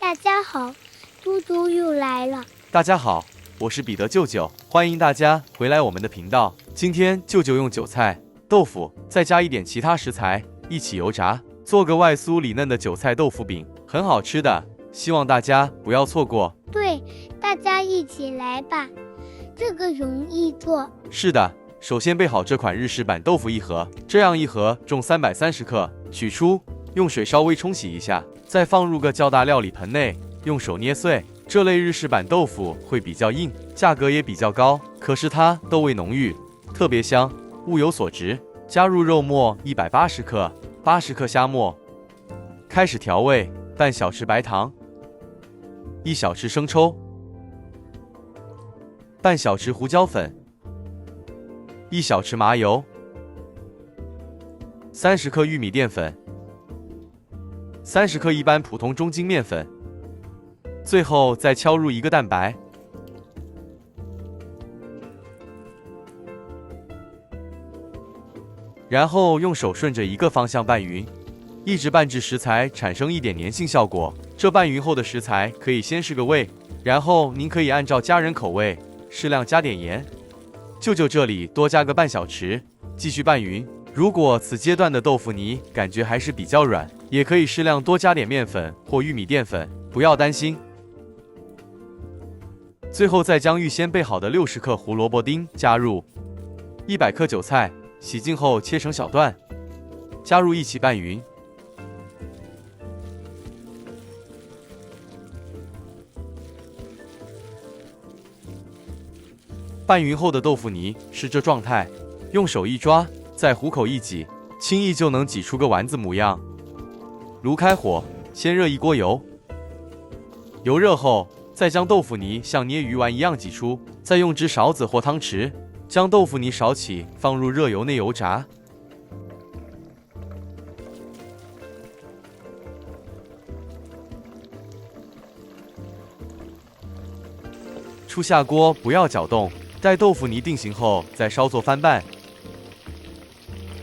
大家好，嘟嘟又来了。大家好，我是彼得舅舅，欢迎大家回来我们的频道。今天舅舅用韭菜、豆腐，再加一点其他食材一起油炸，做个外酥里嫩的韭菜豆腐饼，很好吃的，希望大家不要错过。对，大家一起来吧，这个容易做。是的，首先备好这款日式版豆腐一盒，这样一盒重330克，取出，用水稍微冲洗一下，再放入个较大料理盆内，用手捏碎。这类日式版豆腐会比较硬，价格也比较高，可是它豆味浓郁，特别香，物有所值。加入肉末180克，80克虾末，开始调味，半小匙白糖，1小匙生抽，半小匙胡椒粉，1小匙麻油，30克玉米淀粉，30克一般普通中筋面粉，最后再敲入一个蛋白。然后用手顺着一个方向拌匀，一直拌至食材产生一点粘性效果。这拌匀后的食材可以先试个味，然后您可以按照家人口味适量加点盐。舅舅这里多加个半小匙，继续拌匀。如果此阶段的豆腐泥感觉还是比较软，也可以适量多加点面粉或玉米淀粉，不要担心。最后再将预先备好的60克胡萝卜丁加入，100克韭菜洗净后切成小段，加入一起拌匀。拌匀后的豆腐泥是这状态，用手一抓，再虎口一挤，轻易就能挤出个丸子模样。炉开火，先热一锅油，油热后再将豆腐泥像捏鱼丸一样挤出，再用只勺子或汤匙将豆腐泥勺起，放入热油内油炸。初下锅不要搅动，待豆腐泥定型后再稍作翻拌。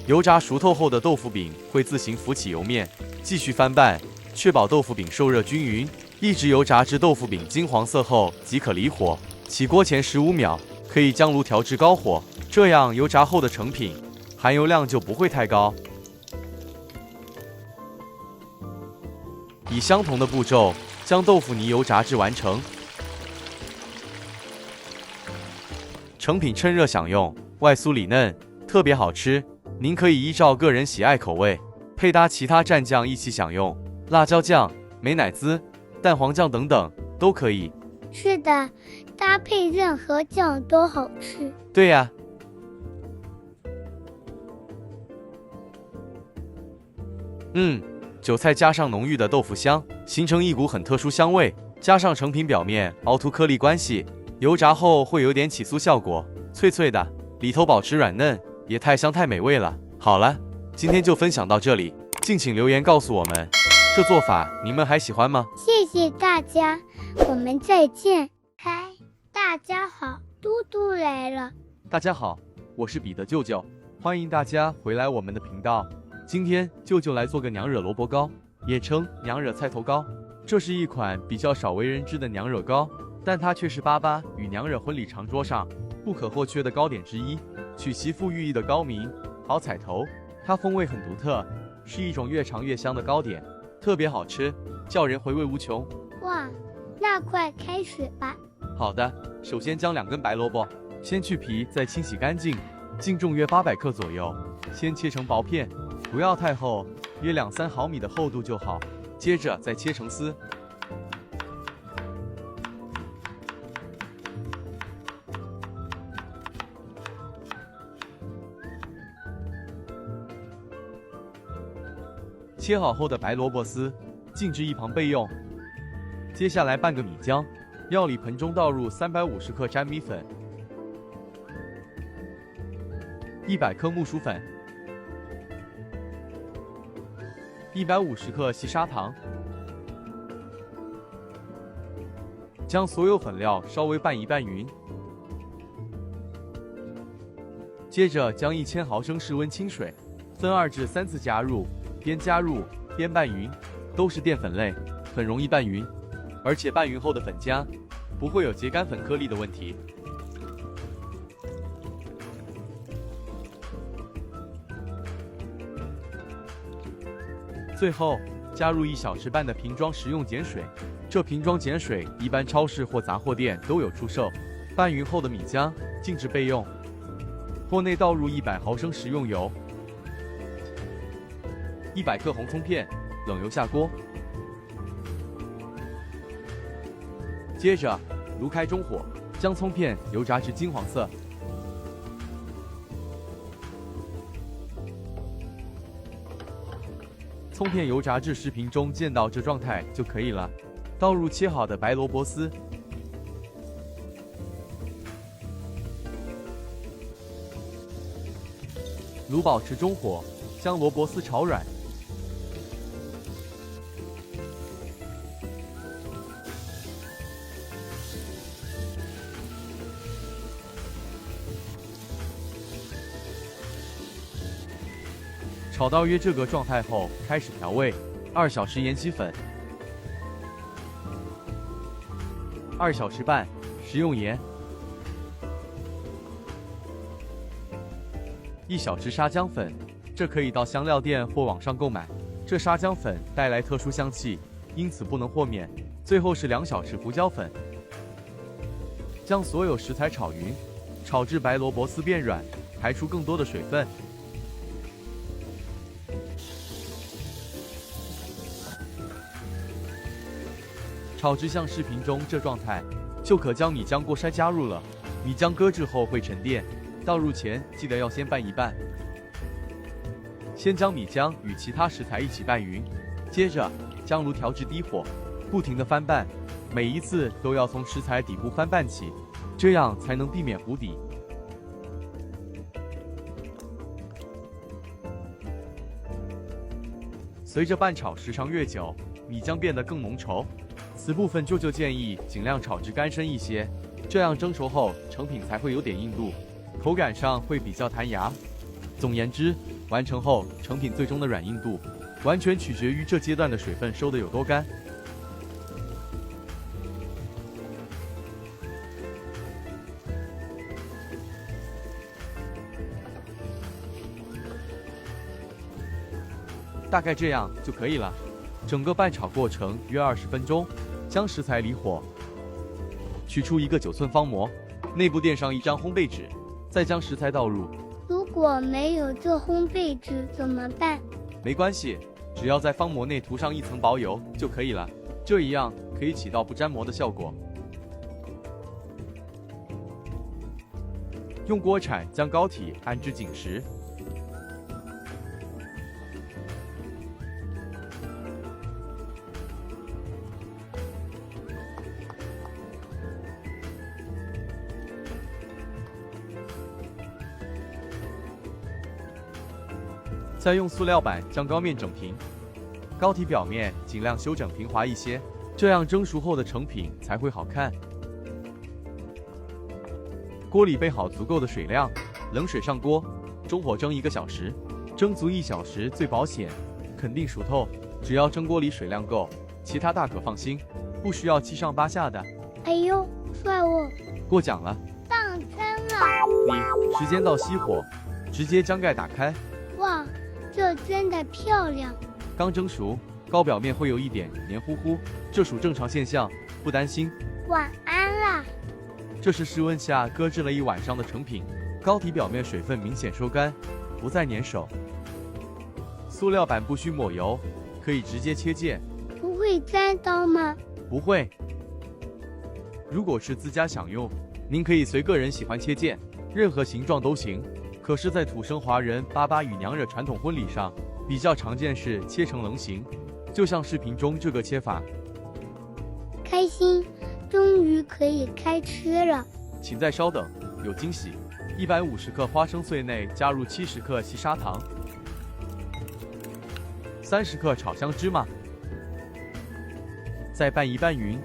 油炸熟透后的豆腐饼会自行浮起油面，继续翻拌，确保豆腐饼受热均匀，一直油炸至豆腐饼金黄色后即可离火。起锅前15秒，可以将炉调至高火，这样油炸后的成品含油量就不会太高。以相同的步骤将豆腐泥油炸至完成。成品趁热享用，外酥里嫩，特别好吃。您可以依照个人喜爱口味，配搭其他蘸酱一起享用，辣椒酱、美乃滋、蛋黄酱等等都可以。是的，搭配任何酱都好吃。对呀。韭菜加上浓郁的豆腐香，形成一股很特殊香味，加上成品表面凹凸颗粒关系，油炸后会有点起酥效果，脆脆的，里头保持软嫩，也太香太美味了。好了，今天就分享到这里，敬请留言告诉我们，这做法你们还喜欢吗？谢谢大家，我们再见。嗨，大家好，嘟嘟来了。大家好，我是彼得舅舅，欢迎大家回来我们的频道。今天舅舅来做个娘惹萝卜糕，也称娘惹菜头糕。这是一款比较少为人知的娘惹糕，但它却是爸爸与娘惹婚礼长桌上不可或缺的糕点之一，取其富寓意的高名，好彩头。它风味很独特，是一种越长越香的糕点，特别好吃，叫人回味无穷。哇，那快开始吧。好的，首先将2根白萝卜先去皮，再清洗干净，净重约800克左右，先切成薄片，不要太厚，约2-3毫米的厚度就好。接着再切成丝。切好后的白萝卜丝静置一旁备用。接下来拌个米浆，料理盆中倒入350克粘米粉，100克木薯粉，150克细砂糖，将所有粉料稍微拌一拌匀。接着将1000毫升室温清水分2至3次加入，边加入边拌匀，都是淀粉类，很容易拌匀。而且拌匀后的粉浆不会有结干粉颗粒的问题。最后加入1小匙半的瓶装食用碱水，这瓶装碱水一般超市或杂货店都有出售。拌匀后的米浆静置备用。锅内倒入100毫升食用油，100克红葱片，冷油下锅。接着炉开中火，将葱片油炸至金黄色。葱片油炸至视频中见到这状态就可以了。倒入切好的白萝卜丝，炉保持中火，将萝卜丝炒软。炒到约这个状态后，开始调味：2小匙盐稀粉，2小匙半食用盐，1小匙沙姜粉，这可以到香料店或网上购买。这沙姜粉带来特殊香气，因此不能豁免。最后是2小匙胡椒粉。将所有食材炒匀，炒至白萝卜丝变软，排出更多的水分。炒至像视频中这状态，就可将米浆过筛加入了。米浆搁置后会沉淀，倒入前记得要先拌一拌。先将米浆与其他食材一起拌匀，接着将炉调至低火，不停地翻拌，每一次都要从食材底部翻拌起，这样才能避免糊底。随着拌炒时长越久，米浆变得更浓稠。此部分舅舅建议尽量炒至干身一些，这样蒸熟后成品才会有点硬度，口感上会比较弹牙。总言之，完成后成品最终的软硬度，完全取决于这阶段的水分收的有多干。大概这样就可以了。整个拌炒过程约20分钟。将食材离火，取出一个9寸方模，内部垫上一张烘焙纸，再将食材倒入。如果没有这烘焙纸怎么办？没关系，只要在方模内涂上一层薄油就可以了，这一样可以起到不粘膜的效果。用锅铲将膏体按至紧实。再用塑料板将膏面整平，膏体表面尽量修整平滑一些，这样蒸熟后的成品才会好看。锅里备好足够的水量，冷水上锅，中火蒸1个小时，蒸足1小时最保险，肯定熟透。只要蒸锅里水量够，其他大可放心，不需要七上八下的。哎呦，帅哦！过奖了。当真了。时间到熄火，直接将盖打开。哇，这真的漂亮。刚蒸熟，膏表面会有一点黏糊糊，这属正常现象，不担心。晚安啦。这是室温下搁置了1晚上的成品，膏体表面水分明显收干，不再粘手。塑料板不需抹油，可以直接切件。不会沾到吗？不会。如果是自家享用，您可以随个人喜欢切件，任何形状都行。可是，在土生华人88与娘惹传统婚礼上，比较常见是切成棱形，就像视频中这个切法。开心，终于可以开吃了。请再稍等，有惊喜。150克花生碎内加入70克细砂糖，30克炒香芝麻，再拌一拌匀。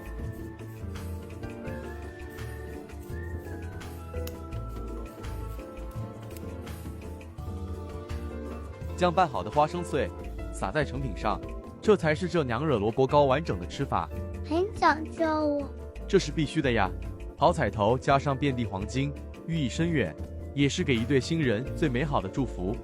将拌好的花生碎撒在成品上，这才是这娘惹萝卜糕完整的吃法。很讲究哦。这是必须的呀。好彩头加上遍地黄金，寓意深远，也是给一对新人最美好的祝福。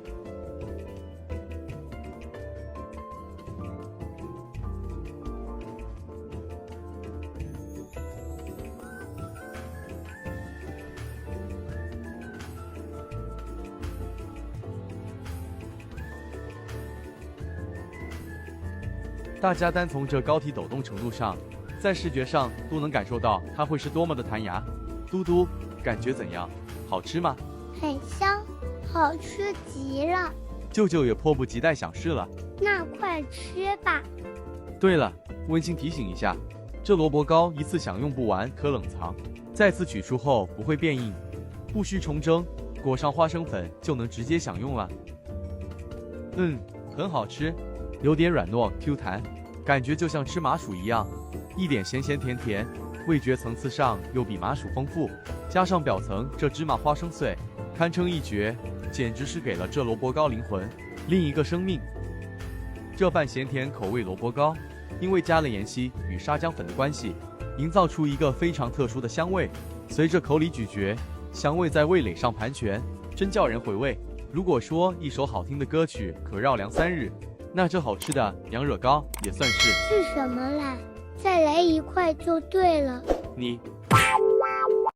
大家单从这膏体抖动程度上，在视觉上都能感受到它会是多么的弹牙。嘟嘟，感觉怎样？好吃吗？很香，好吃极了。舅舅也迫不及待想试了。那快吃吧。对了，温馨提醒一下，这萝卜糕一次享用不完可冷藏，再次取出后不会变硬，不需重蒸，裹上花生粉就能直接享用了。很好吃，有点软糯 Q 弹，感觉就像吃麻薯一样，一点咸咸甜甜，味觉层次上又比麻薯丰富，加上表层这芝麻花生碎，堪称一绝，简直是给了这萝卜糕灵魂，另一个生命。这拌咸甜口味萝卜糕，因为加了盐稀与沙姜粉的关系，营造出一个非常特殊的香味，随着口里咀嚼，香味在味蕾上盘旋，真叫人回味。如果说一首好听的歌曲可绕梁3日，那这好吃的羊惹糕也算是。是什么啦？再来一块就对了。你。